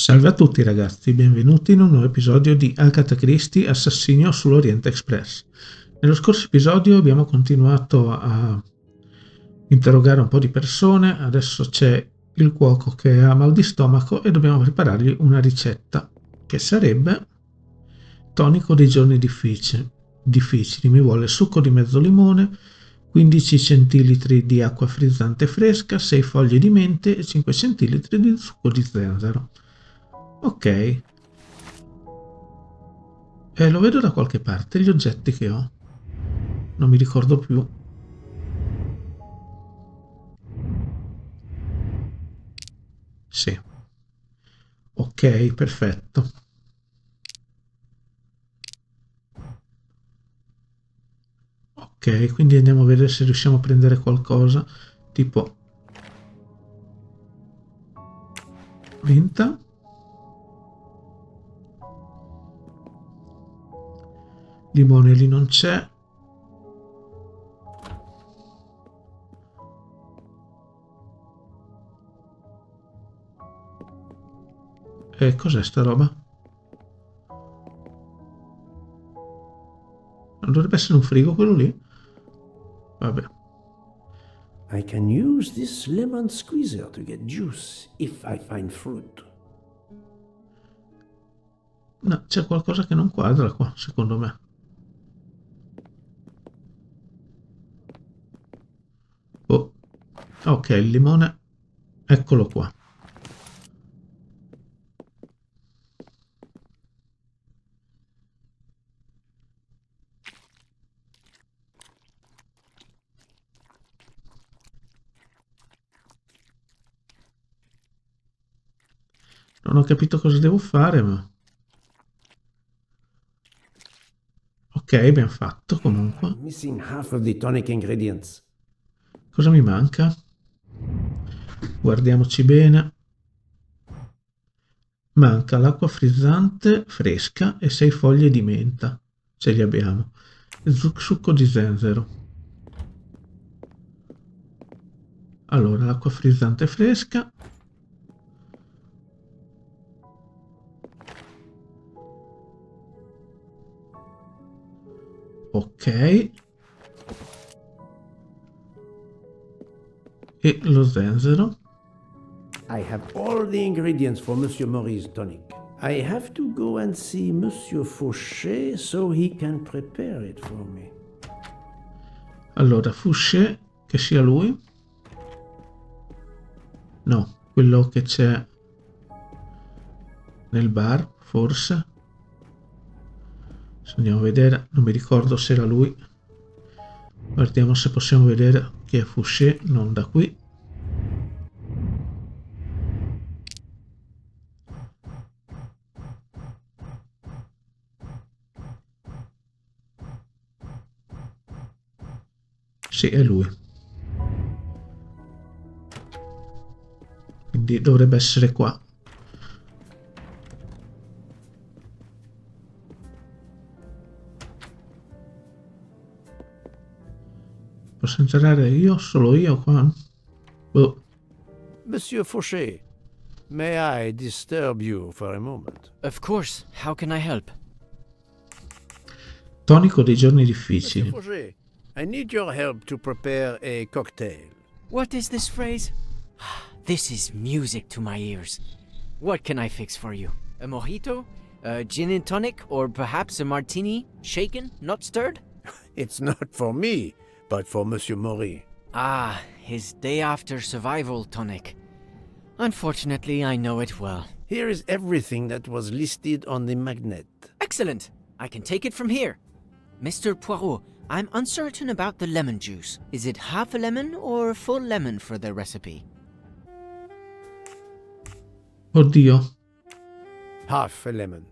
Salve a tutti ragazzi, benvenuti in un nuovo episodio di Agatha Christie Assassinio sull'Orient Express. Nello scorso episodio abbiamo continuato a interrogare un po' di persone, adesso c'è il cuoco che ha mal di stomaco e dobbiamo preparargli una ricetta, che sarebbe tonico dei giorni difficili. Mi vuole succo di mezzo limone, 15 centilitri di acqua frizzante fresca, 6 foglie di mente e 5 centilitri di succo di zenzero. Ok, lo vedo da qualche parte gli oggetti che ho. Non mi ricordo più. Sì. Ok, perfetto. Ok, quindi andiamo a vedere se riusciamo a prendere qualcosa. Tipo menta. Limone lì non c'è. E cos'è sta roba? Non dovrebbe essere un frigo quello lì? Vabbè. I can use this lemon squeezer to get juice if I find fruit. No, c'è qualcosa che non quadra qua, secondo me. Oh, ok, il limone, eccolo qua. Non ho capito cosa devo fare, ma... Ok, abbiamo fatto comunque. I'm missing half of the tonic ingredients. Cosa mi manca? Guardiamoci bene. Manca l'acqua frizzante fresca e 6 foglie di menta. Ce li abbiamo. Il succo di zenzero. Allora, l'acqua frizzante fresca. Ok. E lo zenzero. I have all the ingredients for Monsieur Maurice's tonic. I have to go and see Monsieur Fauché so he can prepare it for me. Allora, Fouché, che sia lui. No, quello che c'è nel bar, forse. Se andiamo a vedere, non mi ricordo se era lui. Guardiamo se possiamo vedere chi è Fouché, non da qui. Sì, è lui. Quindi dovrebbe essere qua. Posso entrare io? Solo io qua? Oh. Monsieur Fauché, may I disturb you for a moment? Of course. How can I help? Tonico dei giorni Monsieur difficili. Fauché, I need your help to prepare a cocktail. What is this phrase? This is music to my ears. What can I fix for you? A mojito? A gin and tonic? Or perhaps a martini? Shaken, not stirred? It's not for me, but for Monsieur Maurice. Ah, his day after survival tonic. Unfortunately, I know it well. Here is everything that was listed on the magnet. Excellent! I can take it from here. Mr. Poirot, I'm uncertain about the lemon juice. Is it half a lemon or a full lemon for the recipe? Oddio. Half a lemon.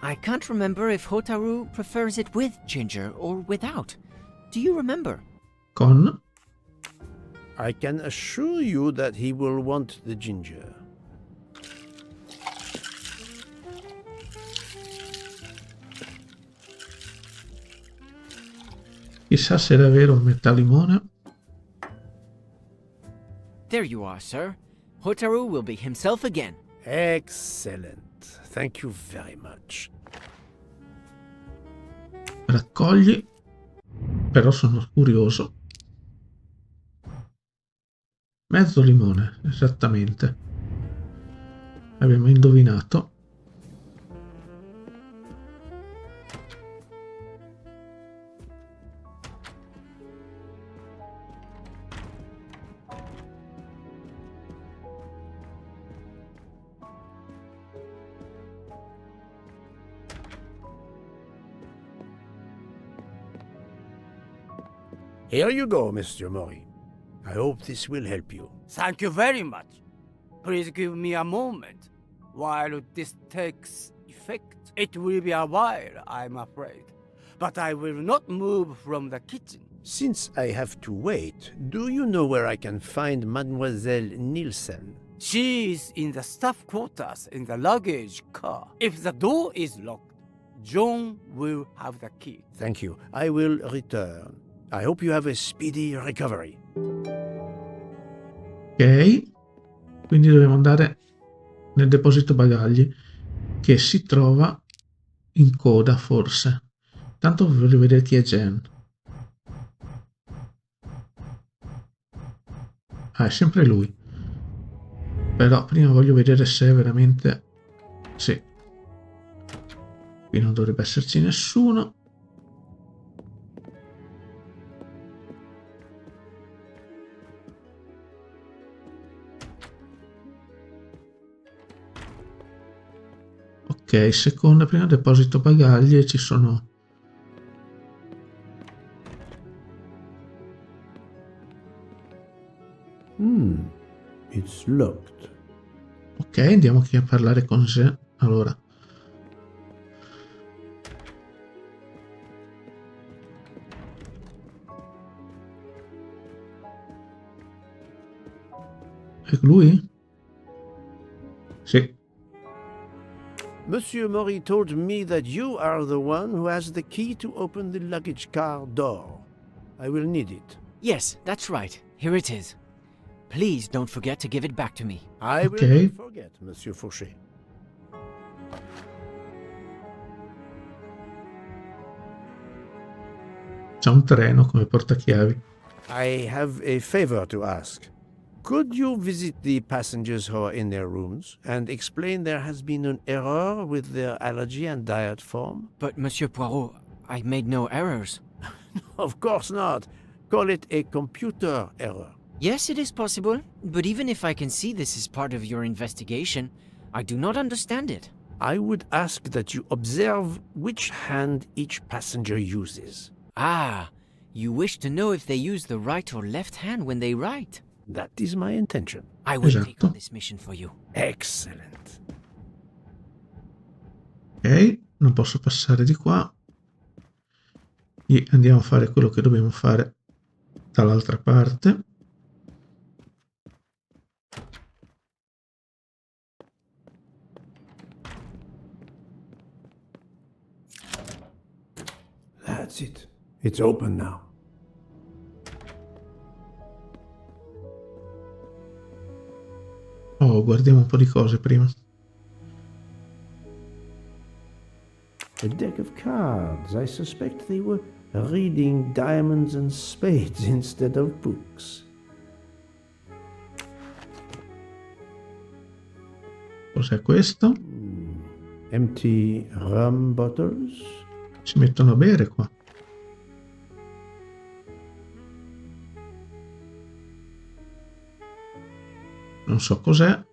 I can't remember if Hotaru prefers it with ginger or without. Do you remember? Con? I can assure you that he will want the ginger. Chissà se era vero metà limone. There you are, sir. Hotaru will be himself again. Excellent. Thank you very much. Raccogli, però sono curioso. Mezzo limone, esattamente. Abbiamo indovinato. Here you go, Mr. Mori. I hope this will help you. Thank you very much. Please give me a moment. While this takes effect, it will be a while, I'm afraid. But I will not move from the kitchen. Since I have to wait, do you know where I can find Mademoiselle Nielsen? She is in the staff quarters in the luggage car. If the door is locked, John will have the key. Thank you. I will return. I hope you have a speedy recovery. Ok, quindi dobbiamo andare nel deposito bagagli che si trova in coda forse. Tanto voglio vedere chi è Jen. Ah, è sempre lui. Però prima voglio vedere se è veramente... Sì. Qui non dovrebbe esserci nessuno. Ok, seconda, prima deposito bagagli e ci sono... It's locked. Ok, andiamo qui a parlare con Jen. Allora. È lui? Sì. Monsieur Mori told me that you are the one who has the key to open the luggage car door. I will need it. Yes, that's right. Here it is. Please don't forget to give it back to me. I will Okay. not forget, Monsieur Fauché. C'è un treno come portachiavi. I have a favor to ask. Could you visit the passengers who are in their rooms and explain there has been an error with their allergy and diet form? But, Monsieur Poirot, I made no errors. Of course not. Call it a computer error. Yes, it is possible, but even if I can see this is part of your investigation, I do not understand it. I would ask that you observe which hand each passenger uses. Ah, you wish to know if they use the right or left hand when they write? That is my intention. I will take Esatto. on this mission for you. Excellent. Ok, non posso passare di qua. E andiamo a fare quello che dobbiamo fare dall'altra parte. That's it. It's open now. Oh, guardiamo un po' di cose prima. A deck of cards. I suspect they were reading diamonds and spades instead of books. Cos'è questo? Empty rum bottles. Si mettono a bere qua. Non so cos'è.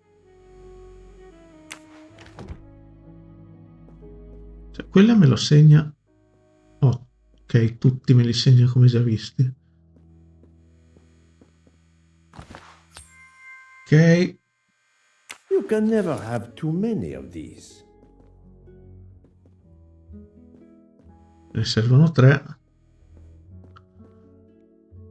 Cioè, quella me lo segna. Oh, ok, tutti me li segna come già visti. Ok, You can never have too many of these. ne servono 3.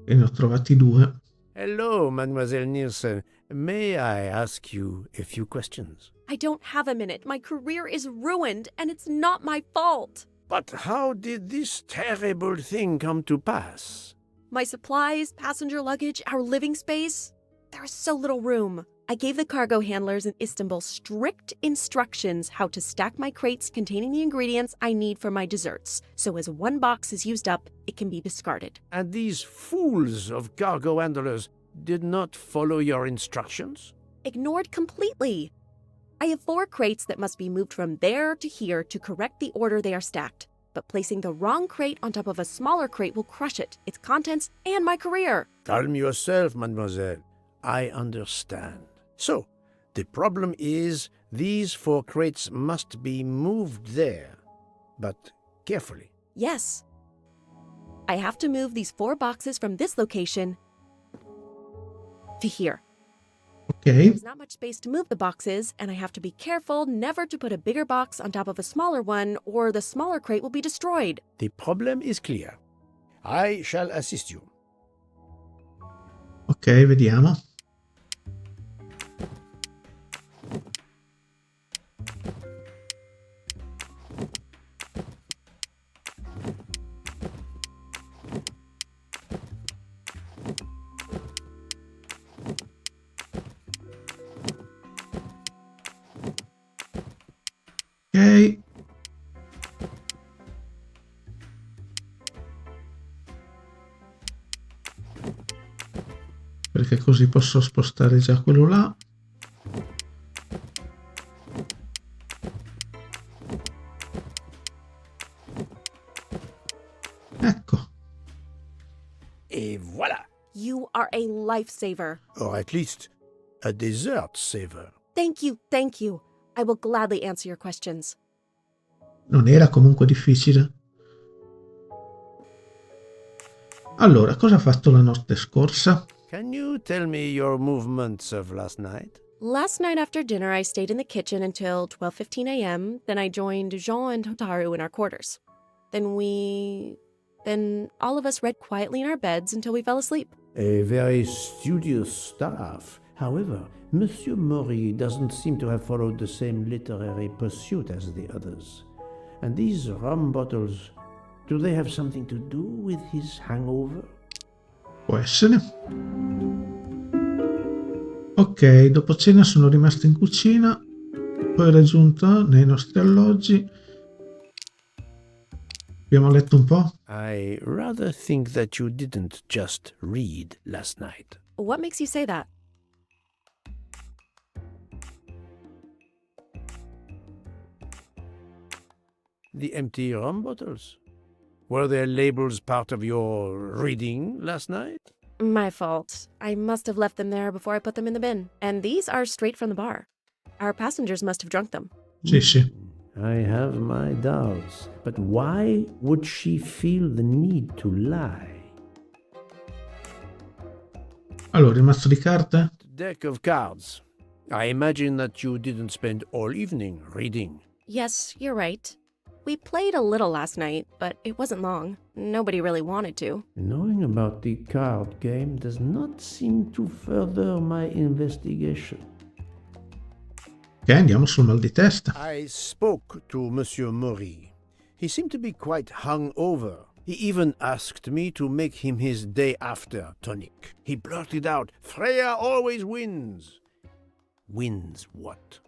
E ne ho trovati 2. Hello, Mademoiselle Nielsen. May I ask you a few questions? I don't have a minute. My career is ruined, and it's not my fault. But how did this terrible thing come to pass? My supplies, passenger luggage, our living space. There is so little room. I gave the cargo handlers in Istanbul strict instructions how to stack my crates containing the ingredients I need for my desserts, so as one box is used up, it can be discarded. And these fools of cargo handlers did not follow your instructions? Ignored completely. I have 4 crates that must be moved from there to here to correct the order they are stacked. But placing the wrong crate on top of a smaller crate will crush it, its contents, and my career. Calm yourself, mademoiselle. I understand. So, the problem is these 4 crates must be moved there, but carefully. Yes. I have to move these 4 boxes from this location to here. Ok, There's not much space to move the boxes, and I have to be careful never to put a bigger box on top of a smaller one, or the smaller crate will be destroyed. The problem is clear. I shall assist you. ok, vediamo. Ok. Perché così posso spostare già quello là. Ecco. Et voilà! You are a lifesaver. Or at least a dessert saver. Thank you, thank you. I will gladly answer your questions. Non era comunque difficile. Allora, cosa ha fatto la notte scorsa? Can you tell me your movements of last night? Last night after dinner, I stayed in the kitchen until 12:15 a.m. Then I joined Jean and Hotaru in our quarters. Then all of us read quietly in our beds until we fell asleep. A very studious staff. However, Monsieur Maury doesn't seem to have followed the same literary pursuit as the others. And these rum bottles, do they have something to do with his hangover? Può essere. Ok, dopo cena sono rimasto in cucina, poi raggiunto nei nostri alloggi. Abbiamo letto un po'. I rather think that you didn't just read last night. What makes you say that? The empty rum bottles. Were their labels part of your reading last night? My fault. I must have left them there before I put them in the bin. And these are straight from the bar. Our passengers must have drunk them. Sì, sì. I have my doubts. But why would she feel the need to lie? Allora, il mazzo di carte? Deck of cards. I imagine that you didn't spend all evening reading. Yes, you're right. We played a little last night, but it wasn't long. Nobody really wanted to. Knowing about the card game does not seem to further my investigation. Ok, andiamo sul mal di testa. I spoke to Monsieur Maury. He seemed to be quite hungover. He even asked me to make him his day after tonic. He blurted out, "Freya always wins." Wins what?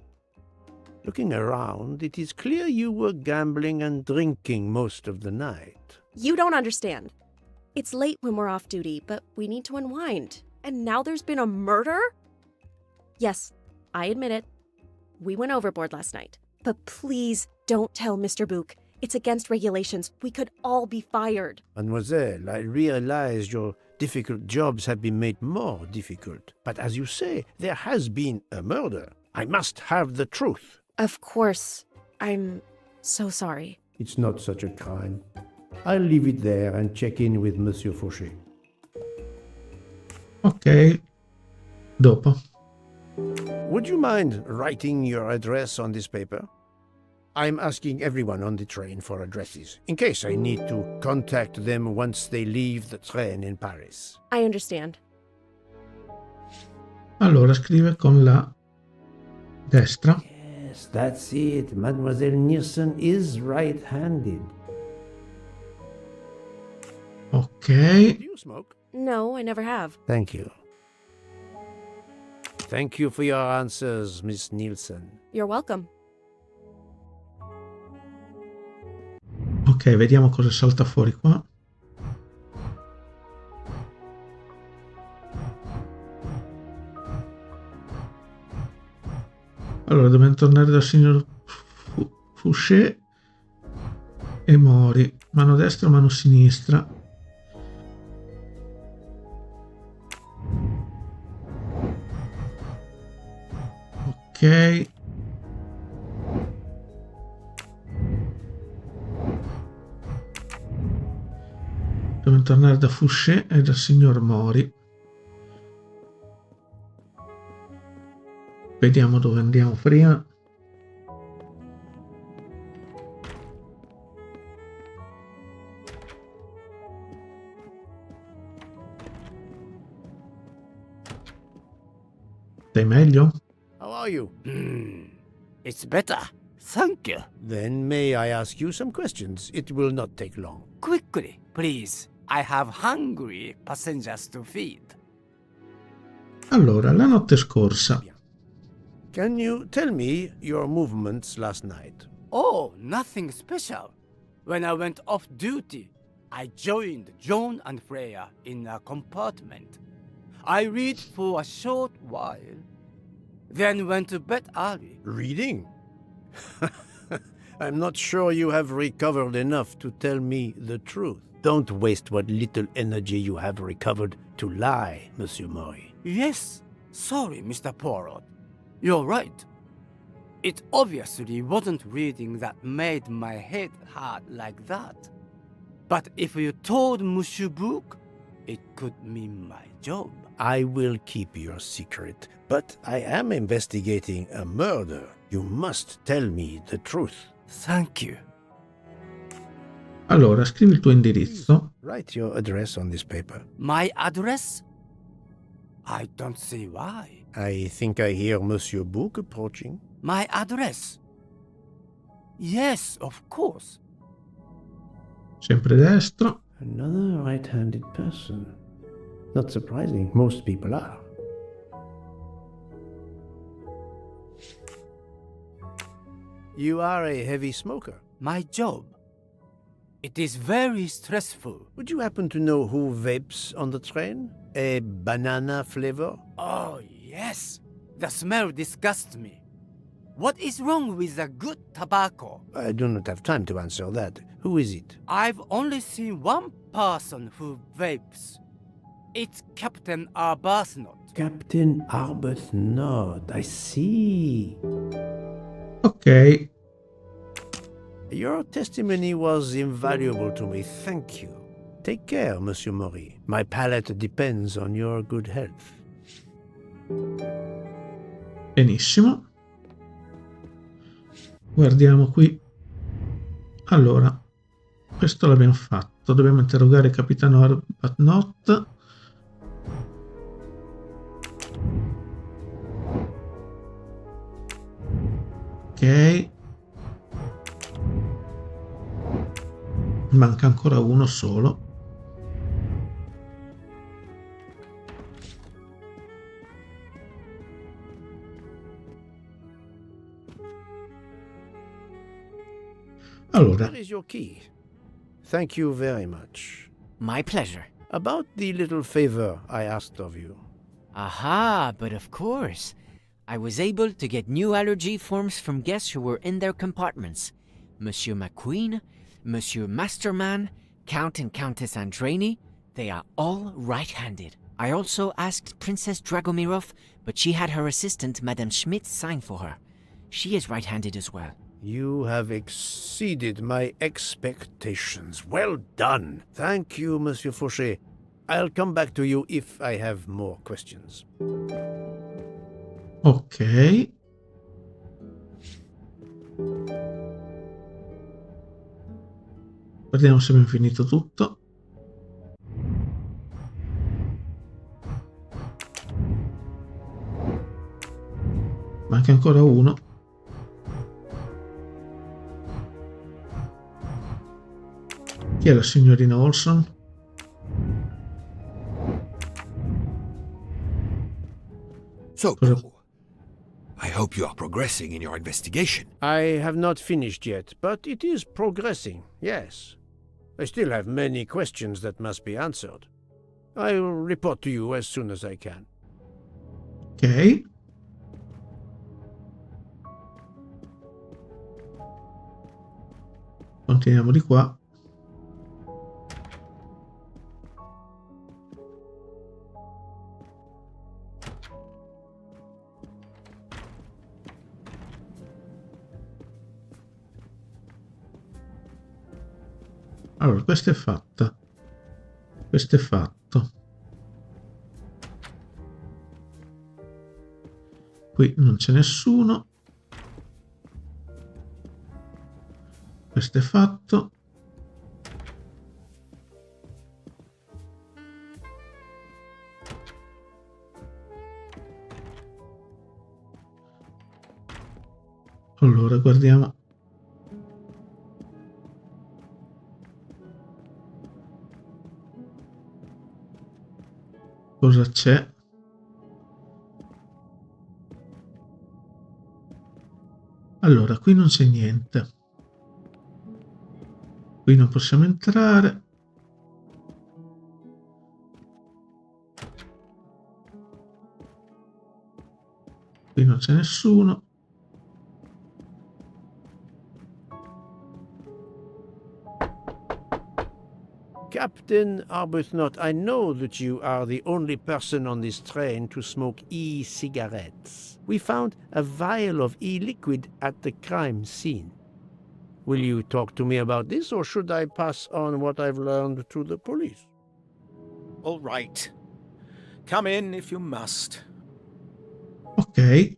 Looking around, it is clear you were gambling and drinking most of the night. You don't understand. It's late when we're off duty, but we need to unwind. And now there's been a murder? Yes, I admit it. We went overboard last night. But please don't tell Mr. Book. It's against regulations. We could all be fired. Mademoiselle, I realize your difficult jobs have been made more difficult. But as you say, there has been a murder. I must have the truth. Of course. I'm so sorry. It's not such a crime. I'll leave it there and check in with Monsieur Fauché. Ok, dopo. Would you mind writing your address on this paper? I'm asking everyone on the train for addresses, in case I need to contact them once they leave the train in Paris. I understand. Allora, scrive con la destra. Yes, that's it. Mademoiselle Niersen is right-handed. Ok, Do you smoke? No, I never have. Thank you. Thank you for your answers, Miss Nielsen. You're welcome. Ok, vediamo cosa salta fuori qua. Allora, dobbiamo tornare dal signor Fouché e Mori. Mano destra, mano sinistra. Ok. Dobbiamo tornare da Fouché e dal signor Mori. Vediamo dove andiamo prima. Stai meglio? How are you? It's better. Thank you. Then may I ask you some questions? It will not take long. Quickly, please. I have hungry passengers to feed. Allora, la notte scorsa. Can you tell me your movements last night? Oh, nothing special. When I went off duty, I joined John and Freya in a compartment. I read for a short while, then went to bed early. Reading? I'm not sure you have recovered enough to tell me the truth. Don't waste what little energy you have recovered to lie, Monsieur Mori. Yes, sorry, Mr. Poirot. You're right. It obviously wasn't reading that made my head hurt like that. But if you told Monsieur Book, it could mean my job. I will keep your secret, but I am investigating a murder. You must tell me the truth. Thank you. Allora, scrivi il tuo indirizzo. Write your address on this paper. My address? I don't see why. I think I hear Monsieur Book approaching. My address? Yes, of course. Sempre destro. Another right-handed person. Not surprising, most people are. You are a heavy smoker. My job. It is very stressful. Would you happen to know who vapes on the train? A banana flavor? Oh, yes. The smell disgusts me. What is wrong with the good tobacco? I do not have time to answer that. Who is it? I've only seen one person who vapes. It's Captain Arbuthnot. Captain Arbuthnot. I see. Ok. Your testimony was invaluable to me. Thank you. Take care, Monsieur Mori. My palate depends on your good health. Benissimo. Guardiamo qui. Allora, questo l'abbiamo fatto. Dobbiamo interrogare il capitano Arbuthnot. Ok. Manca ancora uno solo. Allora, Here is your key. Thank you very much. My pleasure. About the little favor I asked of you. Aha, but of course. I was able to get new allergy forms from guests who were in their compartments. Monsieur McQueen, Monsieur Masterman, Count and Countess Andreni, they are all right-handed. I also asked Princess Dragomirov, but she had her assistant, Madame Schmidt, sign for her. She is right-handed as well. You have exceeded my expectations. Well done. Thank you, Monsieur Fauché. I'll come back to you if I have more questions. ok. Vediamo se abbiamo finito tutto. Manca ancora uno. Chi è la signorina Olson? So, Cosa- Paul, I hope you are progressing in your investigation. I have not finished yet, but it is progressing, yes. I still have many questions that must be answered. I will report to you as soon as I can. Ok. Continuiamo di qua. Allora, questa è fatta. Questo è fatto. Qui non c'è nessuno. Questo è fatto. Allora, guardiamo. Cosa c'è? Allora, qui non c'è niente. Qui non possiamo entrare. Qui non c'è nessuno. Captain Arbuthnot, I know that you are the only person on this train to smoke e-cigarettes. We found a vial of e-liquid at the crime scene. Will you talk to me about this, or should I pass on what I've learned to the police? All right. Come in if you must. Ok.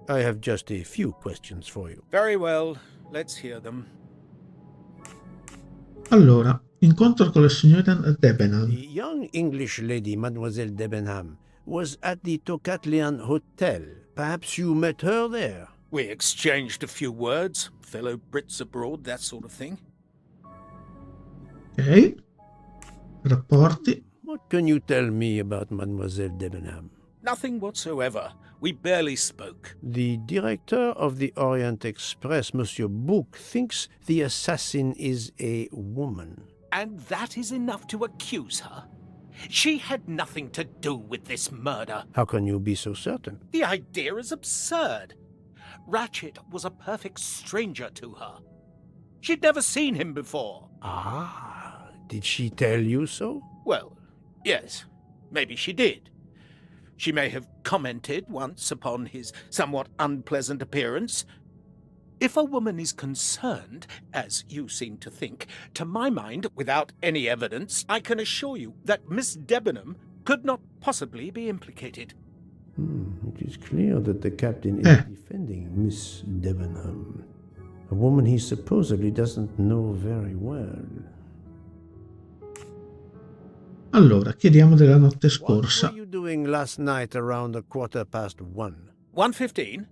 I have just a few questions for you. Very well. Let's hear them. Allora, incontro con la signora Debenham. The young English lady, Mademoiselle Debenham, was at the Tocatlian Hotel. Perhaps you met her there? We exchanged a few words. Fellow Brits abroad, that sort of thing. Ok. Rapporti. What can you tell me about Mademoiselle Debenham? Nothing whatsoever. We barely spoke. The director of the Orient Express, Monsieur Bouc, thinks the assassin is a woman. And that is enough to accuse her. She had nothing to do with this murder. How can you be so certain? The idea is absurd. Ratchet was a perfect stranger to her. She'd never seen him before. Ah, did she tell you so? Well, yes, maybe she did. She may have commented once upon his somewhat unpleasant appearance. If a woman is concerned, as you seem to think, to my mind, without any evidence, I can assure you that Miss Debenham could not possibly be implicated. It is clear that the captain is defending Miss Debenham, a woman he supposedly doesn't know very well. Allora, chiediamo della notte What scorsa. were you doing last night around 1:15? 1:15?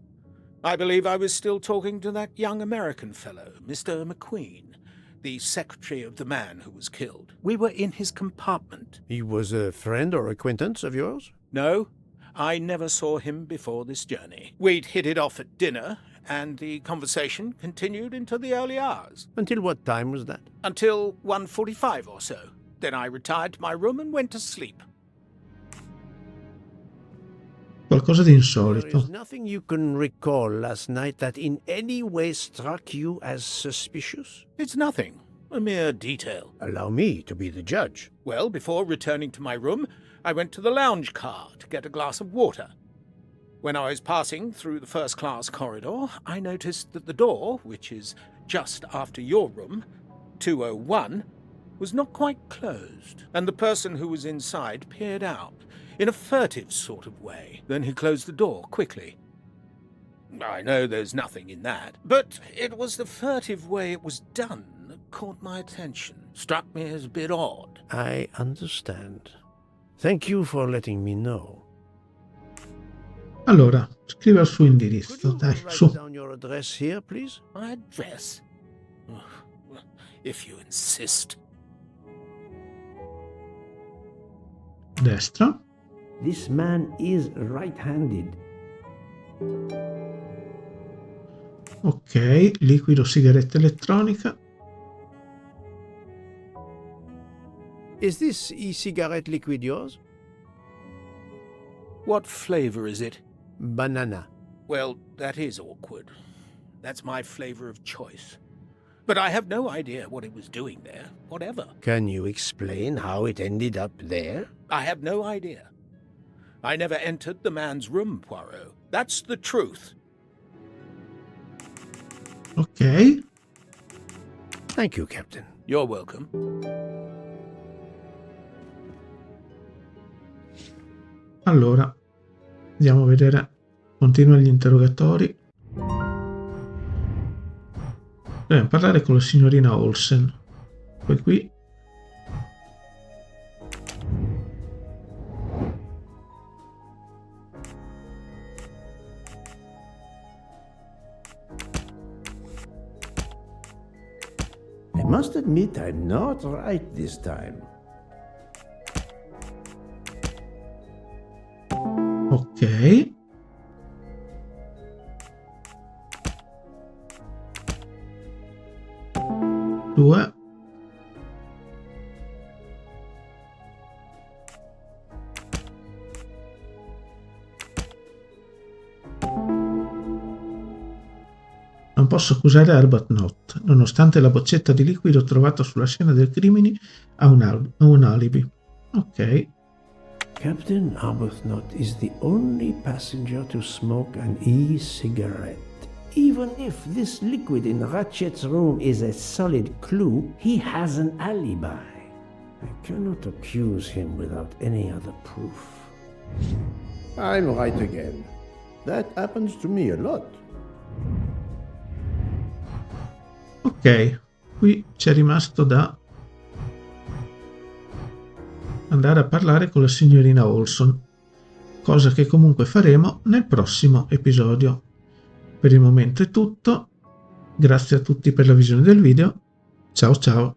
I believe I was still talking to that young American fellow, Mr. McQueen, the secretary of the man who was killed. We were in his compartment. He was a friend or acquaintance of yours? No, I never saw him before this journey. We'd hit it off at dinner, and the conversation continued into the early hours. Until what time was that? Until 1:45 or so. Then I retired to my room and went to sleep. Qualcosa di There insolito. is nothing you can recall last night that in any way struck you as suspicious? It's nothing, a mere detail. Allow me to be the judge. Well, before returning to my room, I went to the lounge car to get a glass of water. When I was passing through the first-class corridor, I noticed that the door, which is just after your room, 201, was not quite closed, and the person who was inside peered out in a furtive sort of way. Then he closed the door quickly. I know there's nothing in that, but it was the furtive way it was done that caught my attention. Struck me as a bit odd. I understand. Thank you for letting me know. Allora, scrive il suo Could indirizzo, you dai, write su. down your address here, please? My address? if you insist. Destra. This man is right-handed. Ok, liquido sigaretta elettronica. Is this e-cigarette liquid yours? What flavor is it? Banana. Well, that is awkward. That's my flavor of choice. But I have no idea what it was doing there, whatever. Can you explain how it ended up there? I have no idea. I never entered the man's room, Poirot. That's the truth. Ok. Thank you, Captain. You're welcome. Allora, andiamo a vedere. Continua gli interrogatori. Dobbiamo parlare con la signorina Olsen. Poi qui. I must admit I'm not right this time. Ok. Due. Non posso accusare Arbuthnot, nonostante la boccetta di liquido trovata sulla scena del crimine ha un alibi. Ok. Captain Arbuthnot is the only passenger to smoke an e-cigarette. Even if this liquid in Ratchet's room is a solid clue, he has an alibi. I cannot accuse him without any other proof. I'm right again. That happens to me a lot. Ok, qui c'è rimasto da andare a parlare con la signorina Olson, cosa che comunque faremo nel prossimo episodio. Per il momento è tutto, grazie a tutti per la visione del video, ciao ciao!